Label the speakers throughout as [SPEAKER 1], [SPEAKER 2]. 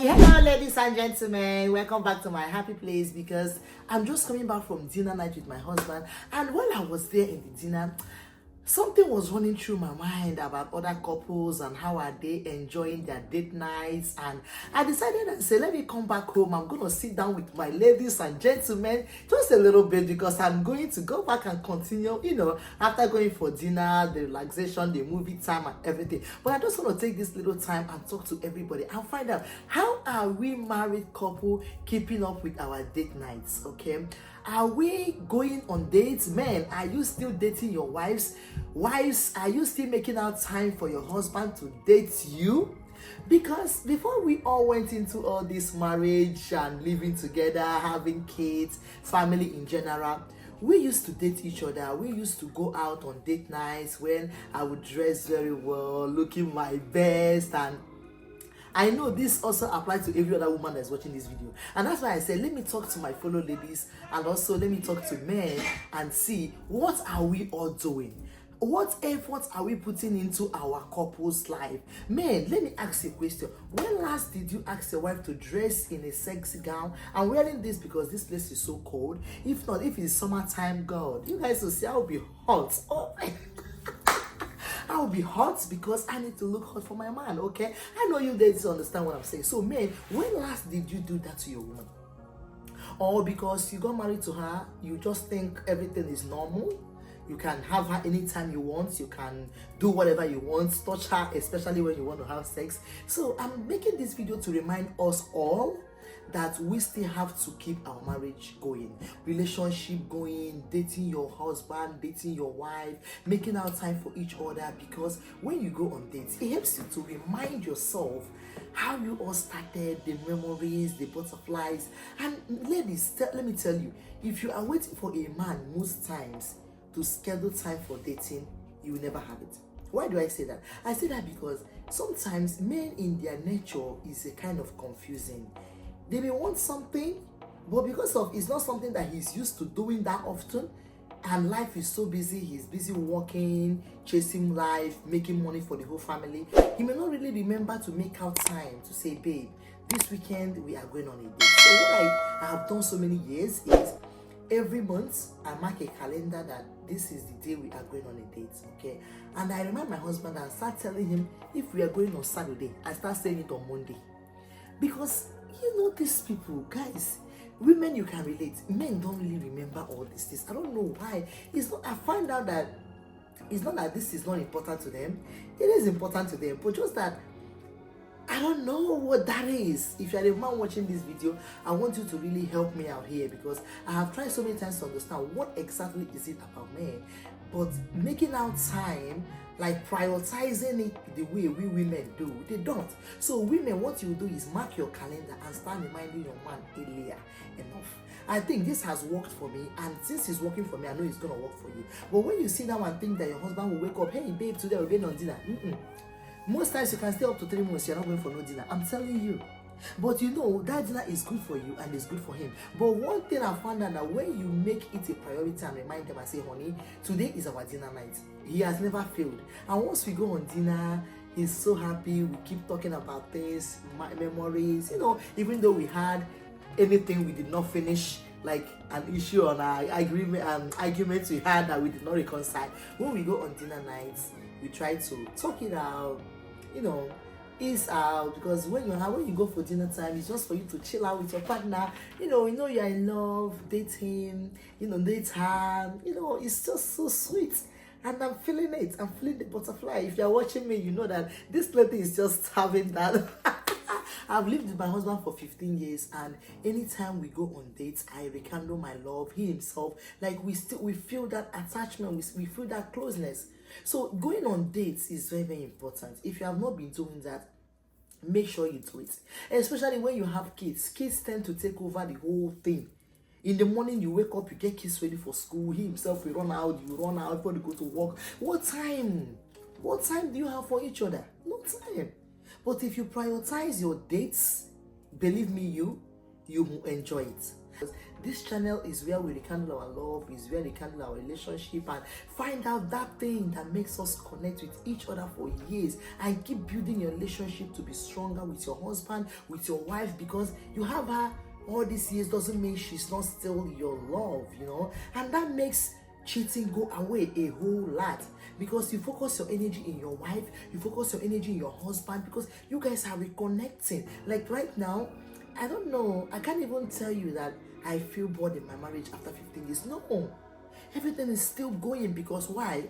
[SPEAKER 1] Hello ladies and gentlemen, welcome back to my happy place because I'm just coming back from dinner night with my husband, and while I was there in the dinner, something was running through my mind about other couples and how are they enjoying their date nights. And I decided to say, let me come back home. I'm going to sit down with my ladies and gentlemen just a little bit because I'm going to go back and continue, after going for dinner, the relaxation, the movie time and everything. But I just want to take this little time and talk to everybody and find out, how are we married couple keeping up with our date nights, okay? Are we going on dates? Men, are you still dating your wives? Wives, are you still making out time for your husband to date you? Because before we all went into all this marriage and living together, having kids, family in general, we used to date each other. We used to go out on date nights when I would dress very well, looking my best, and I know this also applies to every other woman that's watching this video. And that's why I said, let me talk to my fellow ladies and also let me talk to men and see, what are we all doing? What efforts are we putting into our couple's life? Men, let me ask you a question. When last did you ask your wife to dress in a sexy gown? I'm wearing this because this place is so cold. If not, if it's summertime, God, you guys will see I'll be hot. Oh my I'll be hot because I need to look hot for my man, okay? I know you ladies understand what I'm saying. So, men, when last did you do that to your woman? Or because you got married to her, you just think everything is normal? You can have her anytime you want. You can do whatever you want. Touch her, especially when you want to have sex. So, I'm making this video to remind us all that we still have to keep our marriage going, relationship going, dating your husband, dating your wife, making out time for each other, because when you go on dates, it helps you to remind yourself how you all started, the memories, the butterflies. And ladies, let me tell you, if you are waiting for a man most times to schedule time for dating, you will never have it. Why do I say that? I say that because sometimes men in their nature is a kind of confusing. They may want something, but because of it's not something that he's used to doing that often, and life is so busy, he's busy working, chasing life, making money for the whole family, he may not really remember to make out time to say, babe, this weekend we are going on a date. So what I have done so many years is every month I mark a calendar that this is the day we are going on a date, okay? And I remind my husband and start telling him, if we are going on Saturday, I start saying it on Monday. Because these people, guys, women, you can relate. Men don't really remember all these things. I don't know why. I find out that it's not that this is not important to them. It is important to them, but just that I don't know what that is. If you're a man watching this video, I want you to really help me out here, because I have tried so many times to understand what exactly is it about men. But making out time, like prioritizing it the way we women do, they don't. So women, what you do is mark your calendar and start reminding your man earlier enough. I think this has worked for me, and since it's working for me, I know it's going to work for you. But when you sit down and think that your husband will wake up, hey babe, today we're going on dinner. Most times you can stay up to 3 months, you're not going for no dinner. I'm telling you. But that dinner is good for you and it's good for him. But one thing I found out, that when you make it a priority and remind them and say, honey, today is our dinner night, he has never failed. And once we go on dinner, he's so happy. We keep talking about things, memories, even though we had anything we did not finish, like an issue on our arguments we had that we did not reconcile. When we go on dinner nights, we try to talk it out, ease out, because when you go for dinner time, it's just for you to chill out with your partner. You're in love, date him, date her. It's just so sweet. And I'm feeling it. I'm feeling the butterfly. If you're watching me, you know that this lady is just having that. I've lived with my husband for 15 years, and anytime we go on dates, I rekindle my love. He himself, like we feel that attachment, we feel that closeness. So going on dates is very, very important. If you have not been doing that, make sure you do it. Especially when you have kids. Kids tend to take over the whole thing. In the morning, you wake up, you get kids ready for school. He himself will run out, you run out before you go to work. What time? What time do you have for each other? No time. But if you prioritize your dates, believe me, you will enjoy it. This channel is where we rekindle our love, is where we rekindle our relationship and find out that thing that makes us connect with each other for years and keep building your relationship to be stronger with your husband, with your wife, because you have her all these years doesn't mean she's not still your love, and that makes cheating go away a whole lot, because you focus your energy in your wife, you focus your energy in your husband, because you guys are reconnecting. Like right now, I don't know, I can't even tell you that I feel bored in my marriage after 15 years. No, everything is still going, because why?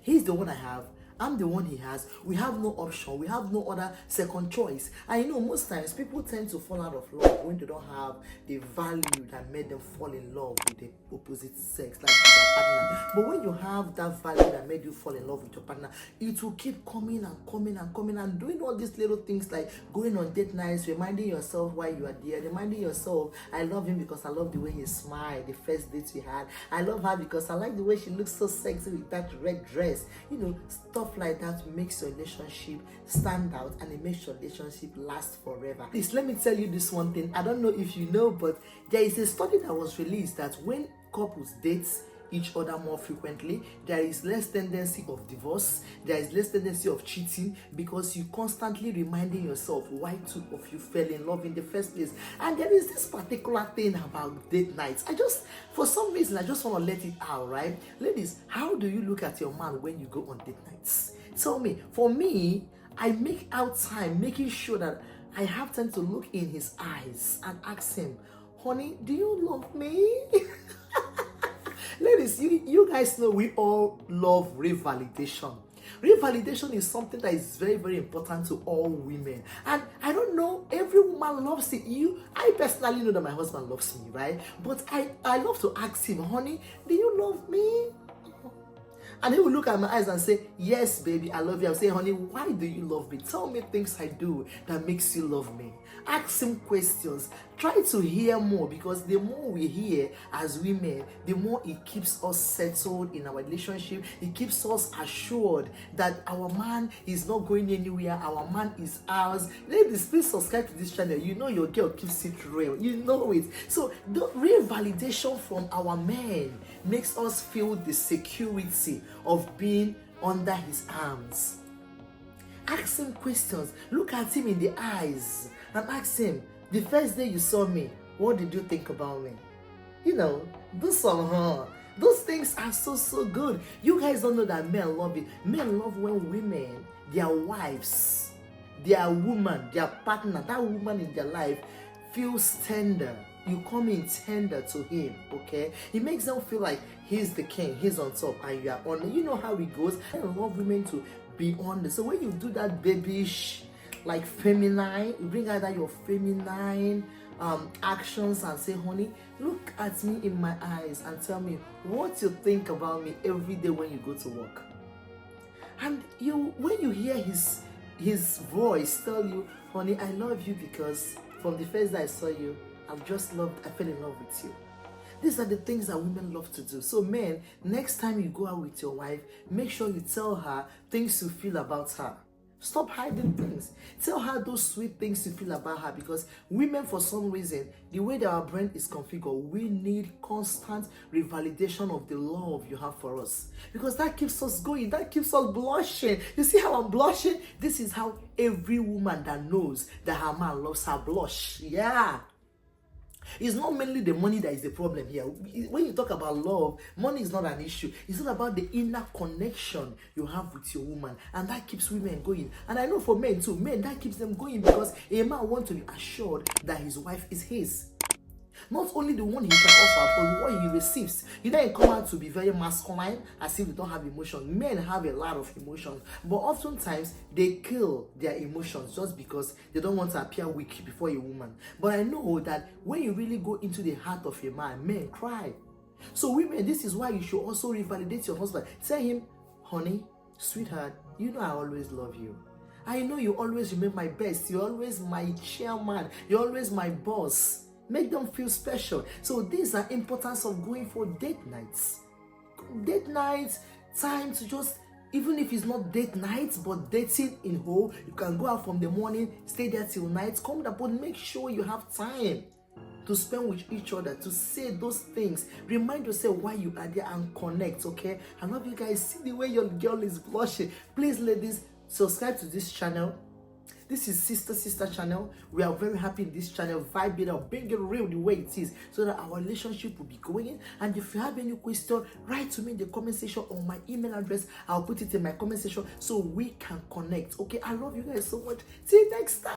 [SPEAKER 1] He's the one I have, I'm the one he has. We have no option, we have no other second choice. I know most times people tend to fall out of love when they don't have the value that made them fall in love with the opposite sex, like with their partner. But when you have that value that made you fall in love with your partner, it will keep coming and coming and coming and doing all these little things like going on date nights, reminding yourself why you are there, reminding yourself, I love him because I love the way he smiled the first date we had. I love her because I like the way she looks so sexy with that red dress. Stuff like that makes your relationship stand out, and it makes your relationship last forever. Please let me tell you this one thing. I don't know if you know, but there is a study that was released that when couples date each other more frequently, there is less tendency of divorce, there is less tendency of cheating, because you constantly reminding yourself why two of you fell in love in the first place. And there is this particular thing about date nights. For some reason, I just want to let it out, right? Ladies, how do you look at your man when you go on date nights? Tell me. For me, I make out time, making sure that I have time to look in his eyes and ask him, honey, do you love me? Ladies, you guys know we all love revalidation. Revalidation is something that is very, very important to all women. And I don't know, every woman loves it. I personally know that my husband loves me, right? But I love to ask him, honey, do you love me? And he will look at my eyes and say, yes, baby, I love you. I'll say, honey, why do you love me? Tell me things I do that makes you love me. Ask him questions. Try to hear more, because the more we hear as women, the more it keeps us settled in our relationship. It keeps us assured that our man is not going anywhere. Our man is ours. Ladies, please subscribe to this channel. You know your girl keeps it real. You know it. So the real validation from our men makes us feel the security of being under his arms. Ask him questions. Look at him in the eyes and ask him, the first day you saw me, what did you think about me? Do some, those things are so good. You guys don't know that men love it. Men love when women, their wives, their woman, their partner, that woman in their life feels tender. You come in tender to him, okay? It makes them feel like he's the king, he's on top, and you are on. You know how it goes. I love women to be honest. So when you do that babyish, like feminine, you bring out that your feminine actions and say, honey, look at me in my eyes and tell me what you think about me every day when you go to work. And when you hear his voice tell you, honey, I love you because from the first day I saw you, I fell in love with you. These are the things that women love to do. So men, next time you go out with your wife, make sure you tell her things you feel about her. Stop hiding things. Tell her those sweet things you feel about her, because women, for some reason, the way that our brain is configured, we need constant revalidation of the love you have for us, because that keeps us going, that keeps us blushing. You see how I'm blushing? This is how every woman that knows that her man loves her blush. Yeah. It's not mainly the money that is the problem here. When you talk about love, money is not an issue. It's all about the inner connection you have with your woman, and that keeps women going. And I know for men too, that keeps them going, because a man wants to be assured that his wife is his. Not only the one he can offer, but what he receives. You don't come out to be very masculine as if they don't have emotions. Men have a lot of emotions, but oftentimes they kill their emotions just because they don't want to appear weak before a woman. But I know that when you really go into the heart of a man, men cry. So women, this is why you should also revalidate your husband. Tell him, honey, sweetheart, you know I always love you. I know you always remain my best. You're always my chairman. You're always my boss. Make them feel special. So these are importance of going for date nights. Date nights, time to just, even if it's not date nights, but dating in whole, you can go out from the morning, stay there till night, come down, but make sure you have time. to spend with each other, to say those things. Remind yourself why you are there and connect, okay? I love you guys. See the way your girl is blushing. Please, ladies, subscribe to this channel. This is sister channel. We are very happy in this channel. Vibe it up, bring it real the way it is, so that our relationship will be going in. And if you have any question, write to me in the comment section on my email address. I'll put it in my comment section so we can connect. Okay, I love you guys so much. See you next time.